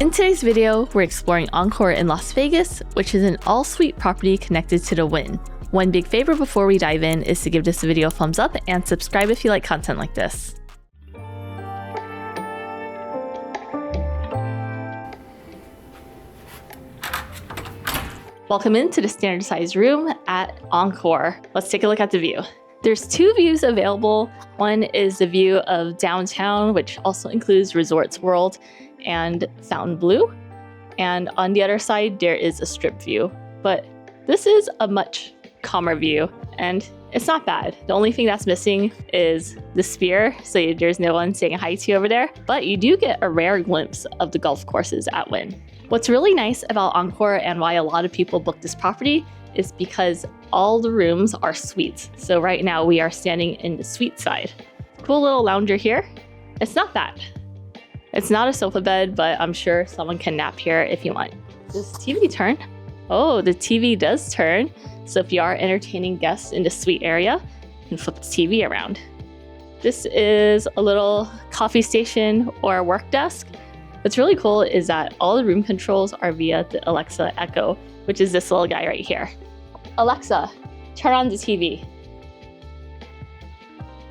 In today's video, we're exploring Encore in Las Vegas, which is an all-suite property connected to the Wynn. One big favor before we dive in is to give this video a thumbs up and subscribe if you like content like this. Welcome into the standard size room at Encore. Let's take a look at the view. There's two views available. One is the view of downtown, which also includes Resorts World and Fontainebleau. And on the other side, there is a strip view. But this is a much calmer view, and it's not bad. The only thing that's missing is the Sphere, so there's no one saying hi to you over there. But you do get a rare glimpse of the golf courses at Wynn. What's really nice about Encore and why a lot of people book this property is because all the rooms are suites. So right now we are standing in the suite side. Cool little lounger here. It's not bad. It's not a sofa bed, but I'm sure someone can nap here if you want. Does the TV turn? Oh, the TV does turn. So if you are entertaining guests in the suite area, you can flip the TV around. This is a little coffee station or work desk. What's really cool is that all the room controls are via the Alexa Echo, which is this little guy right here. Alexa, turn on the TV.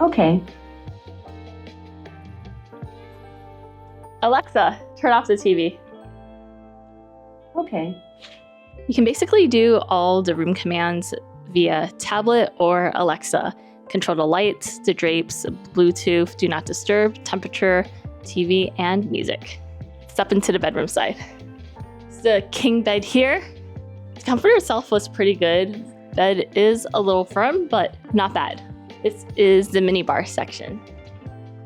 Okay. Alexa, turn off the TV. Okay. You can basically do all the room commands via tablet or Alexa. Control the lights, the drapes, Bluetooth, do not disturb, temperature, TV, and music. Step into the bedroom side. It's the king bed here. The comfort itself was pretty good. Bed is a little firm, but not bad. This is the minibar section.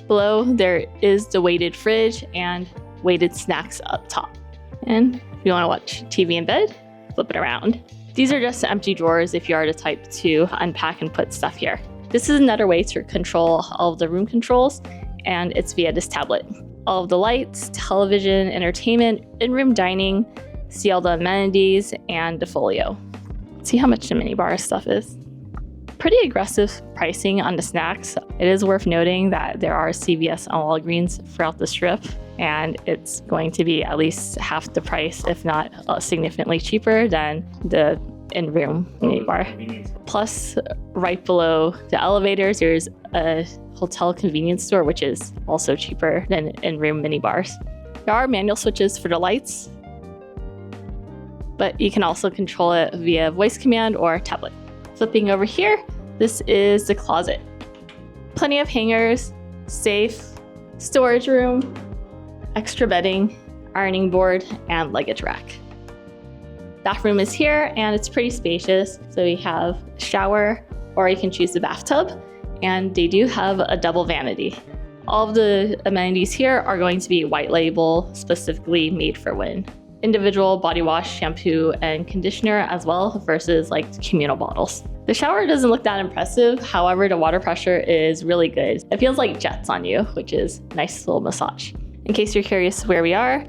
Below, there is the weighted fridge and weighted snacks up top. And if you want to watch TV in bed, flip it around. These are just empty drawers if you are the type to unpack and put stuff here. This is another way to control all of the room controls, and it's via this tablet. All of the lights, television, entertainment, in-room dining, see all the amenities, and the folio. See how much the minibar stuff is. Pretty aggressive pricing on the snacks. It is worth noting that there are CVS and Walgreens throughout the strip, and it's going to be at least half the price, if not significantly cheaper than the in-room minibar. Plus, right below the elevators, there's a hotel convenience store, which is also cheaper than in-room minibars. There are manual switches for the lights, but you can also control it via voice command or tablet. Flipping over here, this is the closet. Plenty of hangers, safe, storage room, extra bedding, ironing board, and luggage rack. Bathroom is here, and it's pretty spacious. So we have a shower, or you can choose the bathtub, and they do have a double vanity. All of the amenities here are going to be white label, specifically made for Wynn. Individual body wash, shampoo, and conditioner as well, versus like communal bottles. The shower doesn't look that impressive. However, the water pressure is really good. It feels like jets on you, which is a nice little massage. In case you're curious where we are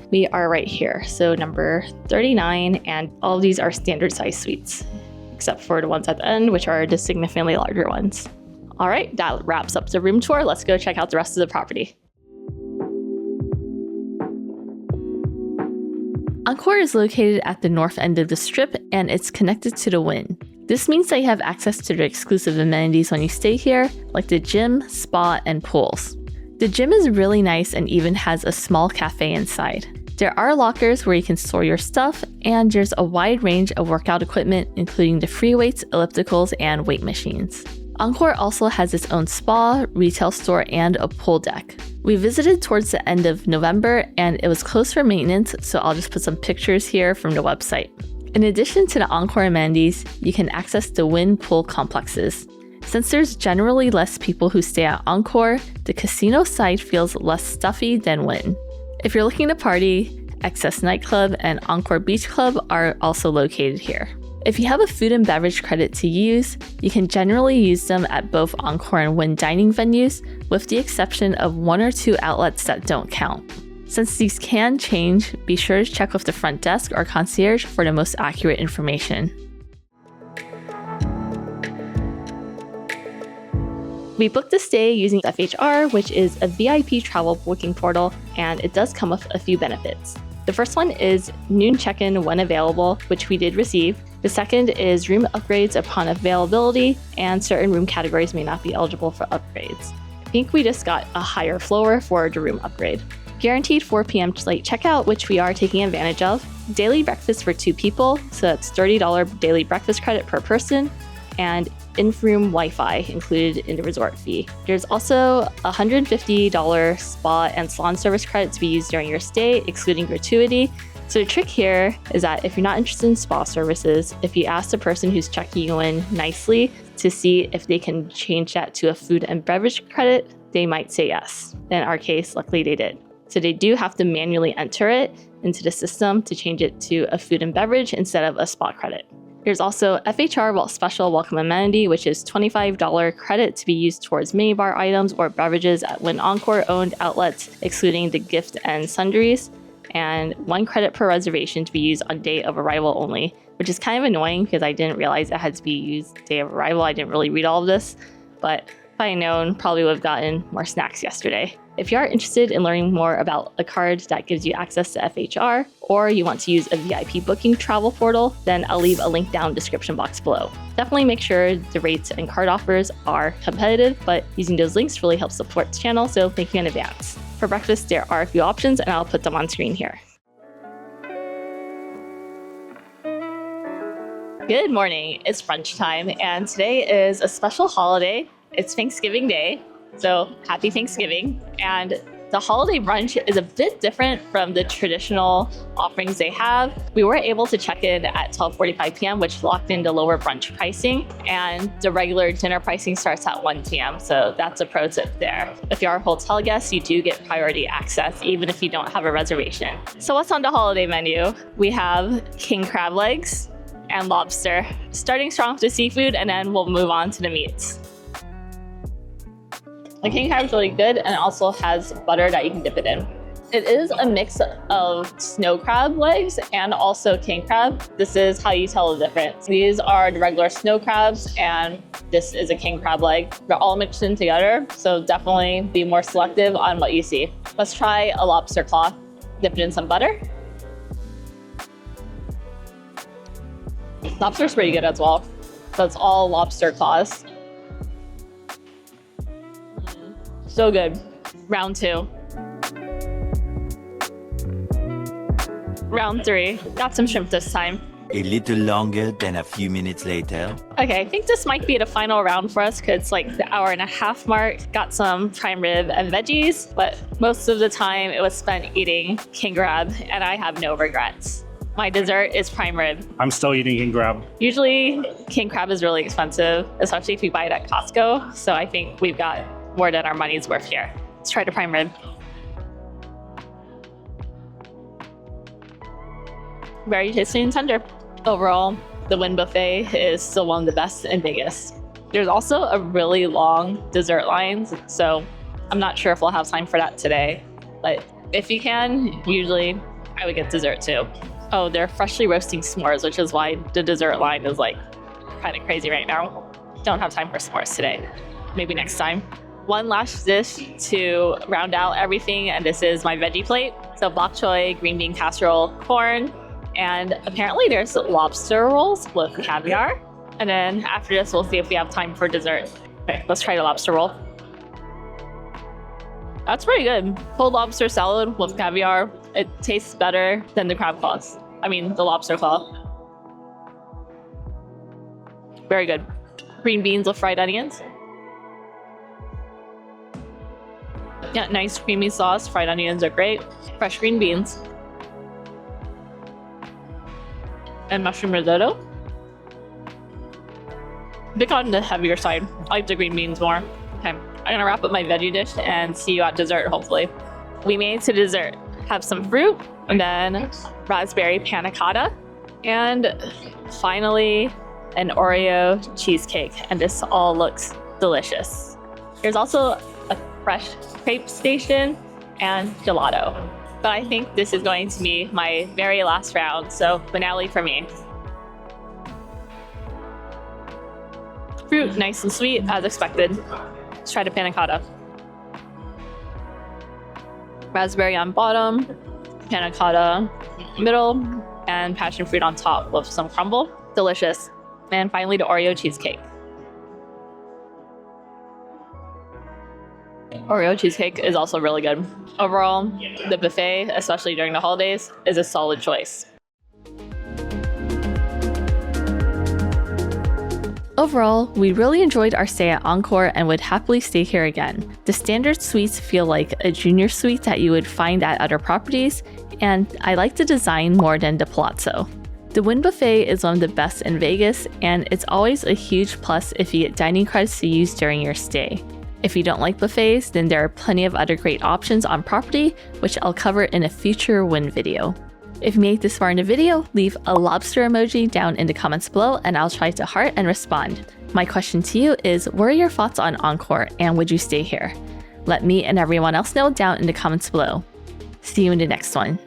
right here. So number 39, and all of these are standard size suites, except for the ones at the end, which are the significantly larger ones. All right, that wraps up the room tour. Let's go check out the rest of the property. Encore is located at the north end of the strip, and it's connected to the Wynn. This means that you have access to the exclusive amenities when you stay here, like the gym, spa, and pools. The gym is really nice and even has a small cafe inside. There are lockers where you can store your stuff, and there's a wide range of workout equipment, including the free weights, ellipticals, and weight machines. Encore also has its own spa, retail store, and a pool deck. We visited towards the end of November, and it was closed for maintenance, so I'll just put some pictures here from the website. In addition to the Encore amenities, you can access the Wynn pool complexes. Since there's generally less people who stay at Encore, the casino side feels less stuffy than Wynn. If you're looking to party, Excess Nightclub and Encore Beach Club are also located here. If you have a food and beverage credit to use, you can generally use them at both Encore and Wynn dining venues, with the exception of 1 or 2 outlets that don't count. Since these can change, be sure to check with the front desk or concierge for the most accurate information. We booked a stay using FHR, which is a VIP travel booking portal, and it does come with a few benefits. The The first one is noon check-in when available, which we did receive. The second is room upgrades upon availability, and certain room categories may not be eligible for upgrades. I think we just got a higher floor for the room upgrade. Guaranteed 4 p.m. late checkout, which we are taking advantage of. Daily breakfast for 2 people, so that's $30 daily breakfast credit per person, and in-room Wi-Fi included in the resort fee. There's also a $150 spa and salon service credit to be used during your stay, excluding gratuity. So the trick here is that if you're not interested in spa services, if you ask the person who's checking you in nicely to see if they can change that to a food and beverage credit, they might say yes. In our case, luckily they did. So they do have to manually enter it into the system to change it to a food and beverage instead of a spa credit. There's also FHR special welcome amenity, which is $25 credit to be used towards minibar items or beverages at Wynn Encore owned outlets, excluding the gift and sundries, and 1 credit per reservation to be used on day of arrival only, which is kind of annoying because I didn't realize it had to be used day of arrival. I didn't really read all of this, but if I had known, probably would have gotten more snacks yesterday. If you are interested in learning more about a card that gives you access to FHR, or you want to use a VIP booking travel portal, then I'll leave a link down in the description box below. Definitely make sure the rates and card offers are competitive, but using those links really helps support the channel, so thank you in advance. For breakfast, there are a few options, and I'll put them on screen here. Good morning, it's brunch time, and today is a special holiday. It's Thanksgiving Day. So happy Thanksgiving. And the holiday brunch is a bit different from the traditional offerings they have. We were able to check in at 12:45 p.m., which locked in the lower brunch pricing, and the regular dinner pricing starts at 1 p.m. So that's a pro tip there. If you are a hotel guest, you do get priority access, even if you don't have a reservation. So what's on the holiday menu? We have king crab legs and lobster. Starting strong with the seafood, and then we'll move on to the meats. The king crab is really good, and it also has butter that you can dip it in. It is a mix of snow crab legs and also king crab. This is how you tell the difference. These are the regular snow crabs, and this is a king crab leg. They're all mixed in together, so definitely be more selective on what you see. Let's try a lobster claw. Dip it in some butter. Lobster's pretty good as well. So it's all lobster claws. So good. Round 2. Round 3. Got some shrimp this time. A little longer than a few minutes later. Okay, I think this might be the final round for us because it's like the 1.5 hour mark. Got some prime rib and veggies, but most of the time it was spent eating king crab, and I have no regrets. My dessert is prime rib. I'm still eating king crab. Usually king crab is really expensive, especially if you buy it at Costco. So I think we've got more than our money's worth here. Let's try the prime rib. Very tasty and tender. Overall, the Wynn Buffet is still one of the best in Vegas. There's also a really long dessert line, so I'm not sure if we'll have time for that today. But if you can, usually I would get dessert too. Oh, they're freshly roasting s'mores, which is why the dessert line is like kind of crazy right now. Don't have time for s'mores today. Maybe next time. One last dish to round out everything, and this is my veggie plate. So bok choy, green bean casserole, corn, and apparently there's lobster rolls with caviar. And then after this, we'll see if we have time for dessert. Okay, let's try the lobster roll. That's pretty good. Cold lobster salad with caviar. It tastes better than the crab claws. I mean, the lobster claw. Very good. Green beans with fried onions. Yeah, nice creamy sauce. Fried onions are great. Fresh green beans. And mushroom risotto. Big on the heavier side. I like the green beans more. Okay, I'm gonna wrap up my veggie dish and see you at dessert, hopefully. We made it to dessert. Have some fruit, and then raspberry panna cotta, and finally an Oreo cheesecake. And this all looks delicious. There's also a fresh crepe station and gelato. But I think this is going to be my very last round, so finale for me. Fruit, nice and sweet, as expected. Let's try the panna cotta. Raspberry on bottom, panna cotta middle, and passion fruit on top with some crumble. Delicious. And finally, the Oreo cheesecake. Oreo cheesecake is also really good. Overall, the buffet, especially during the holidays, is a solid choice. Overall, we really enjoyed our stay at Encore and would happily stay here again. The standard suites feel like a junior suite that you would find at other properties, and I like the design more than the Palazzo. The Wynn Buffet is one of the best in Vegas, and it's always a huge plus if you get dining credits to use during your stay. If you don't like buffets, then there are plenty of other great options on property, which I'll cover in a future Wynn video. If you made it this far in the video, leave a lobster emoji down in the comments below and I'll try to heart and respond. My question to you is, what are your thoughts on Encore and would you stay here? Let me and everyone else know down in the comments below. See you in the next one.